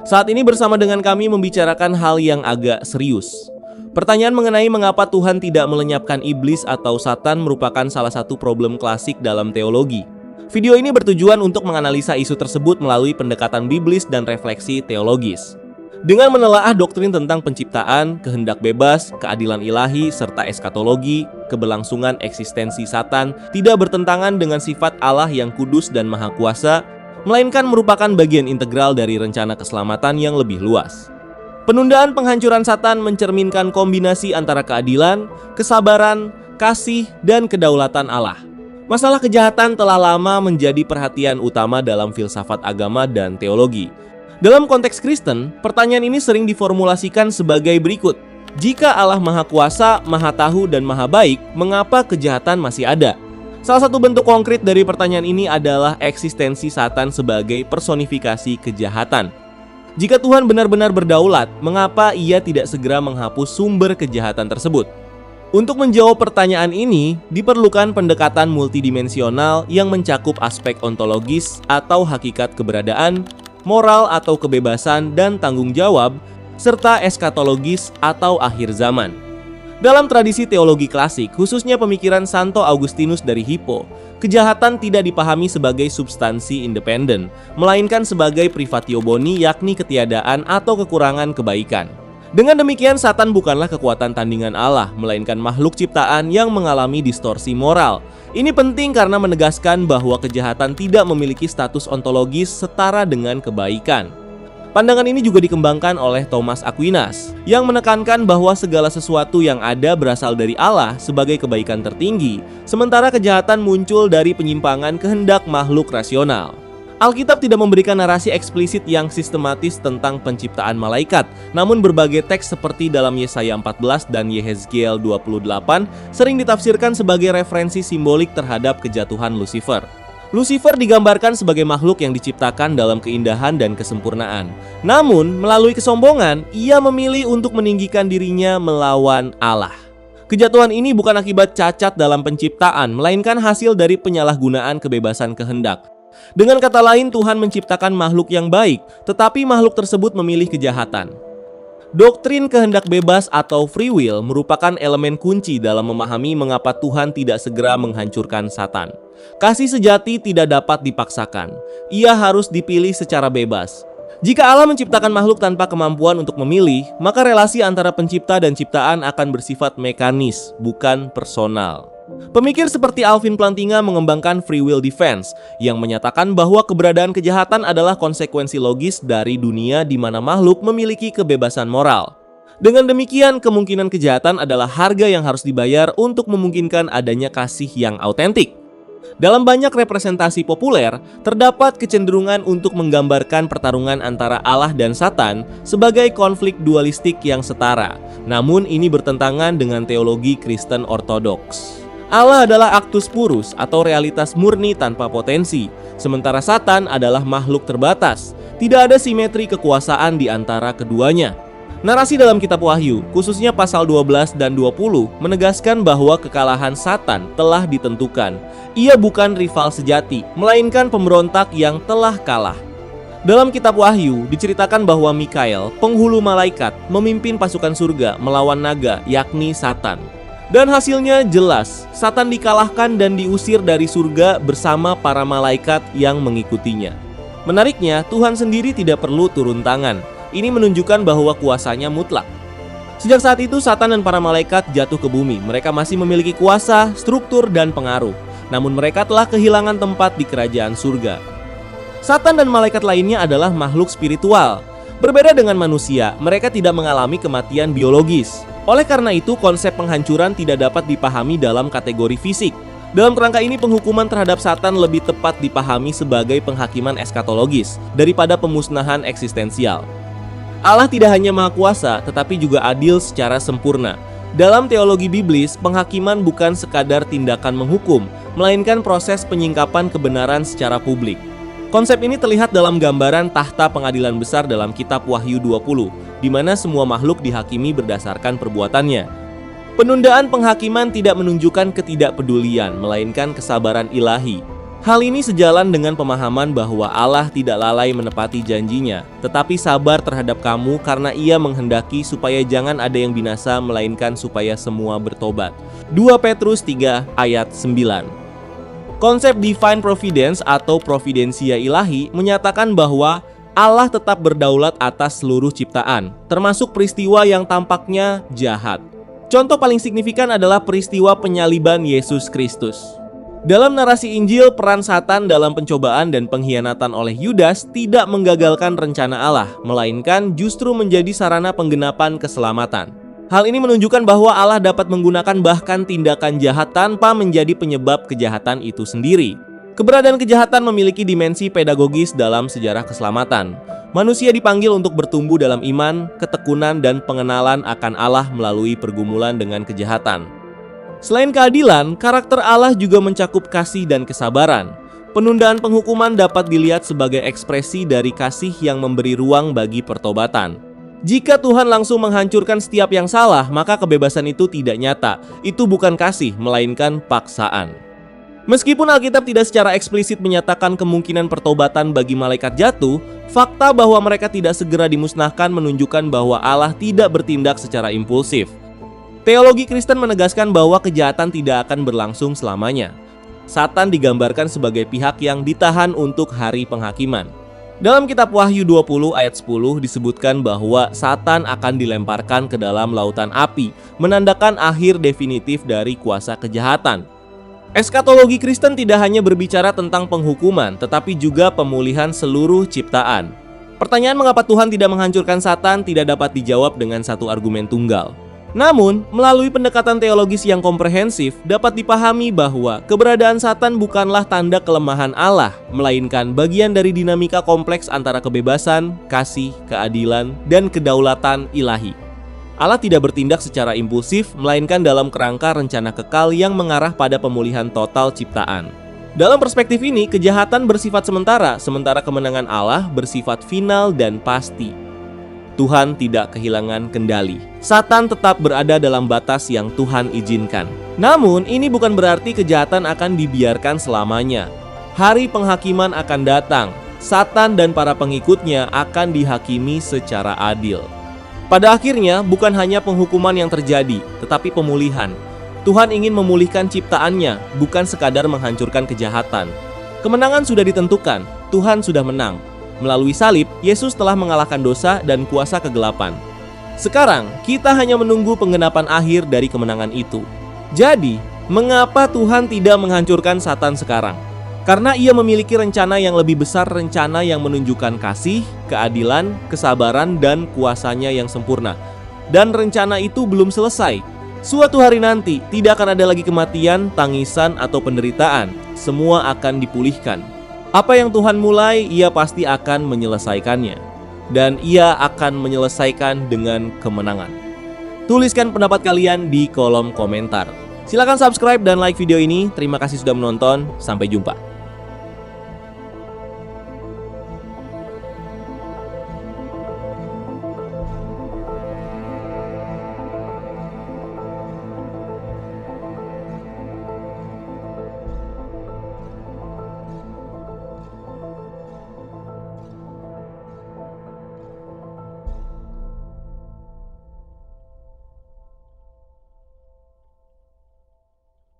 Saat ini bersama dengan kami membicarakan hal yang agak serius. Pertanyaan mengenai mengapa Tuhan tidak melenyapkan iblis atau Satan merupakan salah satu problem klasik dalam teologi. Video ini bertujuan untuk menganalisa isu tersebut melalui pendekatan biblis dan refleksi teologis. Dengan menelaah doktrin tentang penciptaan, kehendak bebas, keadilan ilahi, serta eskatologi, keberlangsungan eksistensi Satan tidak bertentangan dengan sifat Allah yang kudus dan maha kuasa, melainkan merupakan bagian integral dari rencana keselamatan yang lebih luas. Penundaan penghancuran Satan mencerminkan kombinasi antara keadilan, kesabaran, kasih, dan kedaulatan Allah. Masalah kejahatan telah lama menjadi perhatian utama dalam filsafat agama dan teologi. Dalam konteks Kristen, pertanyaan ini sering diformulasikan sebagai berikut. Jika Allah Maha Kuasa, Maha Tahu, dan Maha Baik, mengapa kejahatan masih ada? Salah satu bentuk konkret dari pertanyaan ini adalah eksistensi Satan sebagai personifikasi kejahatan. Jika Tuhan benar-benar berdaulat, mengapa Ia tidak segera menghapus sumber kejahatan tersebut? Untuk menjawab pertanyaan ini, diperlukan pendekatan multidimensional yang mencakup aspek ontologis atau hakikat keberadaan, moral atau kebebasan dan tanggung jawab, serta eskatologis atau akhir zaman. Dalam tradisi teologi klasik, khususnya pemikiran Santo Augustinus dari Hippo, kejahatan tidak dipahami sebagai substansi independen, melainkan sebagai privatio boni, yakni ketiadaan atau kekurangan kebaikan. Dengan demikian, Satan bukanlah kekuatan tandingan Allah, melainkan makhluk ciptaan yang mengalami distorsi moral. Ini penting karena menegaskan bahwa kejahatan tidak memiliki status ontologis setara dengan kebaikan. Pandangan ini juga dikembangkan oleh Thomas Aquinas, yang menekankan bahwa segala sesuatu yang ada berasal dari Allah sebagai kebaikan tertinggi, sementara kejahatan muncul dari penyimpangan kehendak makhluk rasional. Alkitab tidak memberikan narasi eksplisit yang sistematis tentang penciptaan malaikat, namun berbagai teks seperti dalam Yesaya 14 dan Yehezkiel 28 sering ditafsirkan sebagai referensi simbolik terhadap kejatuhan Lucifer. Lucifer digambarkan sebagai makhluk yang diciptakan dalam keindahan dan kesempurnaan. Namun, melalui kesombongan, ia memilih untuk meninggikan dirinya melawan Allah. Kejatuhan ini bukan akibat cacat dalam penciptaan, melainkan hasil dari penyalahgunaan kebebasan kehendak. Dengan kata lain, Tuhan menciptakan makhluk yang baik, tetapi makhluk tersebut memilih kejahatan. Doktrin kehendak bebas atau free will merupakan elemen kunci dalam memahami mengapa Tuhan tidak segera menghancurkan Satan. Kasih sejati tidak dapat dipaksakan. Ia harus dipilih secara bebas. Jika Allah menciptakan makhluk tanpa kemampuan untuk memilih, maka relasi antara pencipta dan ciptaan akan bersifat mekanis, bukan personal. Pemikir seperti Alvin Plantinga mengembangkan free will defense yang menyatakan bahwa keberadaan kejahatan adalah konsekuensi logis dari dunia di mana makhluk memiliki kebebasan moral. Dengan demikian, kemungkinan kejahatan adalah harga yang harus dibayar untuk memungkinkan adanya kasih yang autentik. Dalam banyak representasi populer, terdapat kecenderungan untuk menggambarkan pertarungan antara Allah dan Satan sebagai konflik dualistik yang setara. Namun ini bertentangan dengan teologi Kristen Ortodoks. Allah adalah actus purus atau realitas murni tanpa potensi, sementara Satan adalah makhluk terbatas. Tidak ada simetri kekuasaan di antara keduanya. Narasi dalam kitab Wahyu, khususnya pasal 12 dan 20, menegaskan bahwa kekalahan Satan telah ditentukan. Ia bukan rival sejati, melainkan pemberontak yang telah kalah. Dalam kitab Wahyu, diceritakan bahwa Mikael, penghulu malaikat, memimpin pasukan surga melawan naga, yakni Satan. Dan hasilnya jelas, Satan dikalahkan dan diusir dari surga bersama para malaikat yang mengikutinya. Menariknya, Tuhan sendiri tidak perlu turun tangan. Ini menunjukkan bahwa kuasanya mutlak. Sejak saat itu, Satan dan para malaikat jatuh ke bumi. Mereka masih memiliki kuasa, struktur, dan pengaruh. Namun mereka telah kehilangan tempat di kerajaan surga. Satan dan malaikat lainnya adalah makhluk spiritual. Berbeda dengan manusia, mereka tidak mengalami kematian biologis. Oleh karena itu, konsep penghancuran tidak dapat dipahami dalam kategori fisik. Dalam kerangka ini, penghukuman terhadap Satan lebih tepat dipahami sebagai penghakiman eskatologis daripada pemusnahan eksistensial. Allah tidak hanya maha kuasa, tetapi juga adil secara sempurna. Dalam teologi biblis, penghakiman bukan sekadar tindakan menghukum, melainkan proses penyingkapan kebenaran secara publik. Konsep ini terlihat dalam gambaran tahta pengadilan besar dalam kitab Wahyu 20, di mana semua makhluk dihakimi berdasarkan perbuatannya. Penundaan penghakiman tidak menunjukkan ketidakpedulian, melainkan kesabaran ilahi. Hal ini sejalan dengan pemahaman bahwa Allah tidak lalai menepati janjinya, tetapi sabar terhadap kamu karena Ia menghendaki supaya jangan ada yang binasa, melainkan supaya semua bertobat. 2 Petrus 3 ayat 9. Konsep divine providence atau providensia ilahi menyatakan bahwa Allah tetap berdaulat atas seluruh ciptaan, termasuk peristiwa yang tampaknya jahat. Contoh paling signifikan adalah peristiwa penyaliban Yesus Kristus. Dalam narasi Injil, peran Satan dalam pencobaan dan pengkhianatan oleh Yudas tidak menggagalkan rencana Allah, melainkan justru menjadi sarana penggenapan keselamatan. Hal ini menunjukkan bahwa Allah dapat menggunakan bahkan tindakan jahat tanpa menjadi penyebab kejahatan itu sendiri. Keberadaan kejahatan memiliki dimensi pedagogis dalam sejarah keselamatan. Manusia dipanggil untuk bertumbuh dalam iman, ketekunan, dan pengenalan akan Allah melalui pergumulan dengan kejahatan. Selain keadilan, karakter Allah juga mencakup kasih dan kesabaran. Penundaan penghukuman dapat dilihat sebagai ekspresi dari kasih yang memberi ruang bagi pertobatan. Jika Tuhan langsung menghancurkan setiap yang salah, maka kebebasan itu tidak nyata. Itu bukan kasih, melainkan paksaan. Meskipun Alkitab tidak secara eksplisit menyatakan kemungkinan pertobatan bagi malaikat jatuh, fakta bahwa mereka tidak segera dimusnahkan menunjukkan bahwa Allah tidak bertindak secara impulsif. Teologi Kristen menegaskan bahwa kejahatan tidak akan berlangsung selamanya. Satan digambarkan sebagai pihak yang ditahan untuk hari penghakiman. Dalam kitab Wahyu 20 ayat 10 disebutkan bahwa Satan akan dilemparkan ke dalam lautan api, menandakan akhir definitif dari kuasa kejahatan. Eskatologi Kristen tidak hanya berbicara tentang penghukuman, tetapi juga pemulihan seluruh ciptaan. Pertanyaan mengapa Tuhan tidak menghancurkan Satan tidak dapat dijawab dengan satu argumen tunggal. Namun, melalui pendekatan teologis yang komprehensif, dapat dipahami bahwa keberadaan Satan bukanlah tanda kelemahan Allah, melainkan bagian dari dinamika kompleks antara kebebasan, kasih, keadilan, dan kedaulatan ilahi. Allah tidak bertindak secara impulsif, melainkan dalam kerangka rencana kekal yang mengarah pada pemulihan total ciptaan. Dalam perspektif ini, kejahatan bersifat sementara, sementara kemenangan Allah bersifat final dan pasti. Tuhan tidak kehilangan kendali. Satan tetap berada dalam batas yang Tuhan izinkan. Namun, ini bukan berarti kejahatan akan dibiarkan selamanya. Hari penghakiman akan datang. Satan dan para pengikutnya akan dihakimi secara adil. Pada akhirnya, bukan hanya penghukuman yang terjadi, tetapi pemulihan. Tuhan ingin memulihkan ciptaannya, bukan sekadar menghancurkan kejahatan. Kemenangan sudah ditentukan, Tuhan sudah menang. Melalui salib, Yesus telah mengalahkan dosa dan kuasa kegelapan. Sekarang, kita hanya menunggu penggenapan akhir dari kemenangan itu. Jadi, mengapa Tuhan tidak menghancurkan Satan sekarang? Karena Ia memiliki rencana yang lebih besar, rencana yang menunjukkan kasih, keadilan, kesabaran, dan kuasanya yang sempurna. Dan rencana itu belum selesai. Suatu hari nanti, tidak akan ada lagi kematian, tangisan, atau penderitaan. Semua akan dipulihkan. Apa yang Tuhan mulai, Ia pasti akan menyelesaikannya. Dan Ia akan menyelesaikan dengan kemenangan. Tuliskan pendapat kalian di kolom komentar. Silakan subscribe dan like video ini. Terima kasih sudah menonton. Sampai jumpa.